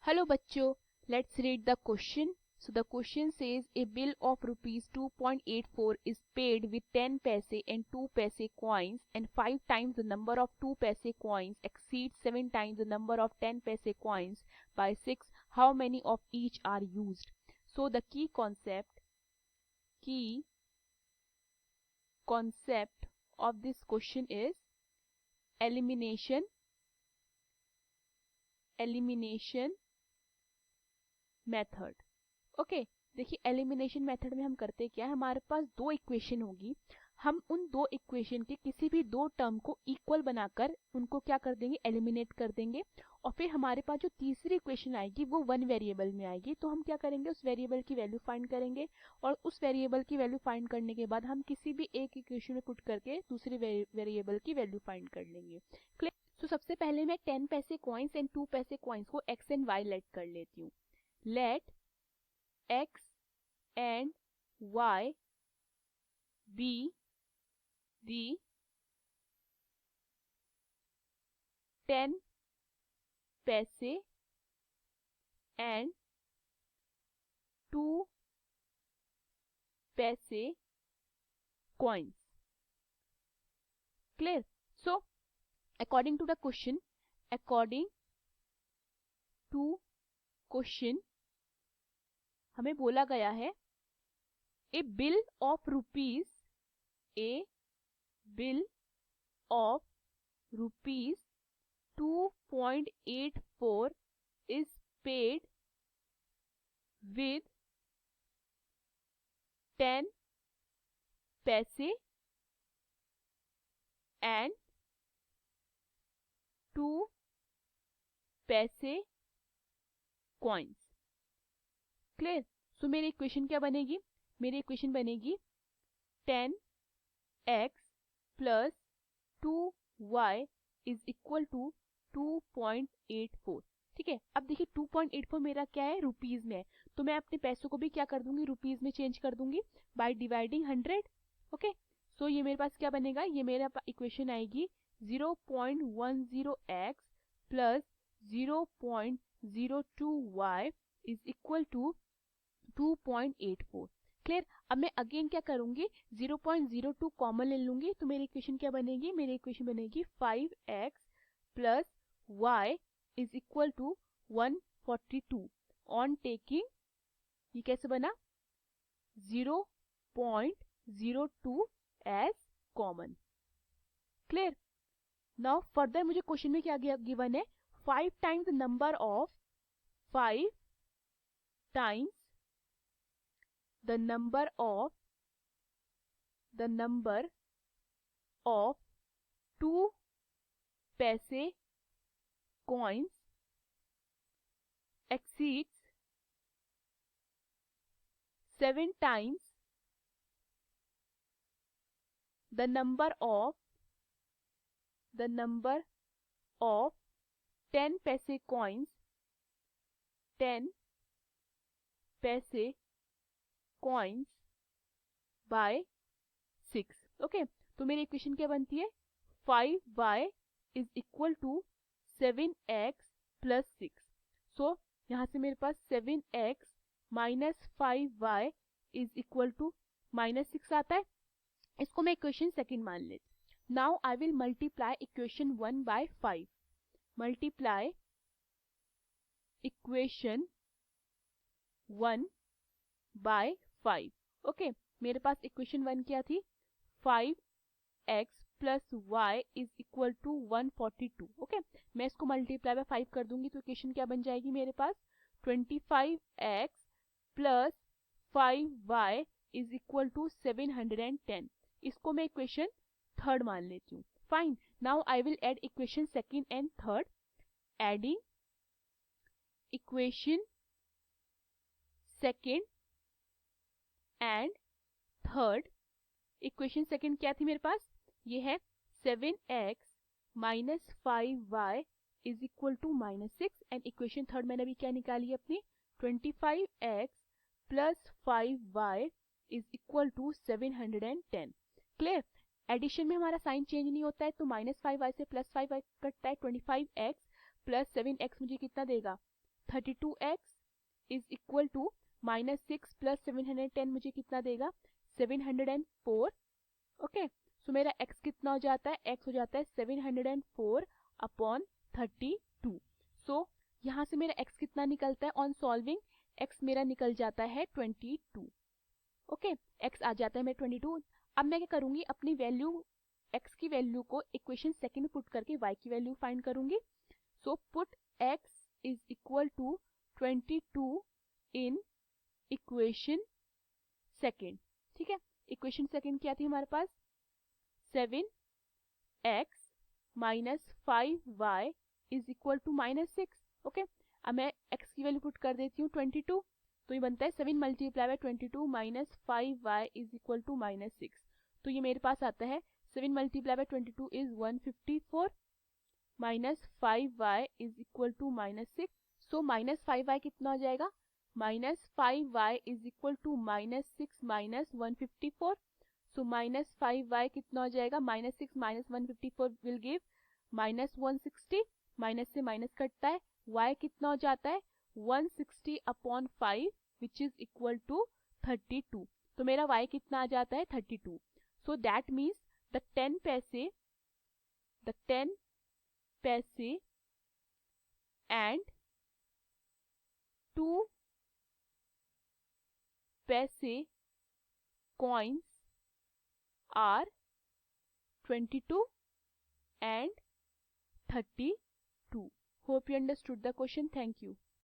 Hello बच्चों, let's read the question. So the question says a bill of rupees 2.84 is paid with 10 paise and 2 paise coins, and 5 times the number of 2 paise coins exceeds 7 times the number of 10 paise coins by 6. How many of each are used? So the key concept of this question is elimination method. Okay, देखिए elimination method में हम करते क्या है, हमारे पास दो equation होगी, हम उन दो इक्वेशन के किसी भी दो टर्म को इक्वल बनाकर उनको क्या कर देंगे, एलिमिनेट कर देंगे. और फिर हमारे पास जो तीसरी इक्वेशन आएगी वो वन वेरिएबल में आएगी, तो हम क्या करेंगे, उस वेरिएबल की वैल्यू फाइंड करेंगे. और उस वेरिएबल की वैल्यू फाइंड करने के बाद हम किसी भी एक इक्वेशन में पुट करके दूसरे वेरिएबल की वैल्यू फाइंड कर लेंगे. क्लियर. तो सबसे पहले मैं 10 पैसे कॉइन्स एंड 2 पैसे कॉइन्स को एक्स एंड वाई लेट कर लेती हूँ. Let x and y be the 10 paise and 2 paise coins. Clear? So, according to question, हमें बोला गया है a bill of rupees 2.84 is paid with 10 paise and 2 paise coins. Clear. सो मेरी equation क्या बनेगी, मेरी इक्वेशन बनेगी 10x plus 2y is equal to 2.84. ठीक है. अब देखिए 2.84 मेरा क्या है, रुपीज में है, तो मैं अपने पैसों को भी क्या कर दूंगी, रुपीज में चेंज कर दूंगी बाय डिवाइडिंग 100. ओके. सो ये मेरे पास क्या बनेगा, ये मेरा इक्वेशन आएगी 0.10x plus 0.02y is equal to 2.84. Clear. अब मैं अगेन क्या करूंगी, 0.02 कॉमन ले लूंगी, तो मेरी इक्वेशन क्या बनेगी, मेरी इक्वेशन बनेगी 5x plus y is equal to 142 on taking, ये कैसे बना, 0.02 as common. Clear. Now further मुझे क्वेश्चन में क्या गिवन है, 5 times number of 5 times the number of 2 paise coins exceeds 7 times the number of 10 paise coins by 6. Okay. तो मेरी equation क्या बनती है, 5y is equal to 7x plus 6. So यहाँ से मेरे पास 7x minus 5y is equal to -6 आता है. इसको मैं इक्वेशन सेकंड मान लेती. Now I will multiply equation 1 by 5. Multiply equation 1 by 5. Okay. मेरे पास इक्वेशन 1 क्या थी, 5x plus y is equal to 142. Okay. मैं इसको मल्टीप्लाई बाय 5 कर दूंगी तो इक्वेशन क्या बन जाएगी मेरे पास, 25x plus 5y is equal to 710. इसको मैं इक्वेशन थर्ड मान लेती हूँ. Fine. Now I will add equation second and third. Adding equation second and third. Equation second क्या थी मेरे पास, ये है 7x minus 5y is equal to -6. And equation third मैंने अभी क्या निकाली अपनी, 25x plus 5y is equal to 710. Clear. Addition में हमारा साइन चेंज नहीं होता है, तो -5y से +5y कटता है, 25x प्लस 7x मुझे कितना देगा, 32x is equal to -6 plus 710 मुझे कितना देगा 704. ओके, सो मेरा x कितना हो जाता है, x हो जाता है 704 अपॉन 32. सो यहाँ से मेरा x कितना निकलता है ऑन सॉल्विंग, x मेरा निकल जाता है 22. ओके, x आ जाता है मेरा 22. अब मैं क्या करूंगी, अपनी वैल्यू x की वैल्यू को इक्वेशन सेकंड में पुट करके y की वैल्यू फाइंड करूंगी. So put x is equal to 22 in equation second. ठीक है, इक्वेशन सेकंड क्या थी हमारे पास, 7x minus 5y is equal to -6. Okay, अब मैं x की वैल्यू पुट कर देती हूँ 22, तो ये बनता है 7 multiply by 22 minus 5y is equal to -6. तो ये मेरे पास आता है 7 multiply by 22 is 154 minus 5y is equal to -6. So -5y कितना हो जाएगा, -5y is equal to -6 minus 154. So -5y कितना हो जाएगा, -6 माइनस 154 विल गिव -160. माइनस से माइनस कटता है, y कितना हो जाता है 160 upon 5 which is equal to 32. तो मेरा y कितना आ जाता है 32. सो दैट मीन्स द 10 पैसे एंड 2 पैसे coins are 22 and 32. Hope you understood the question. Thank you.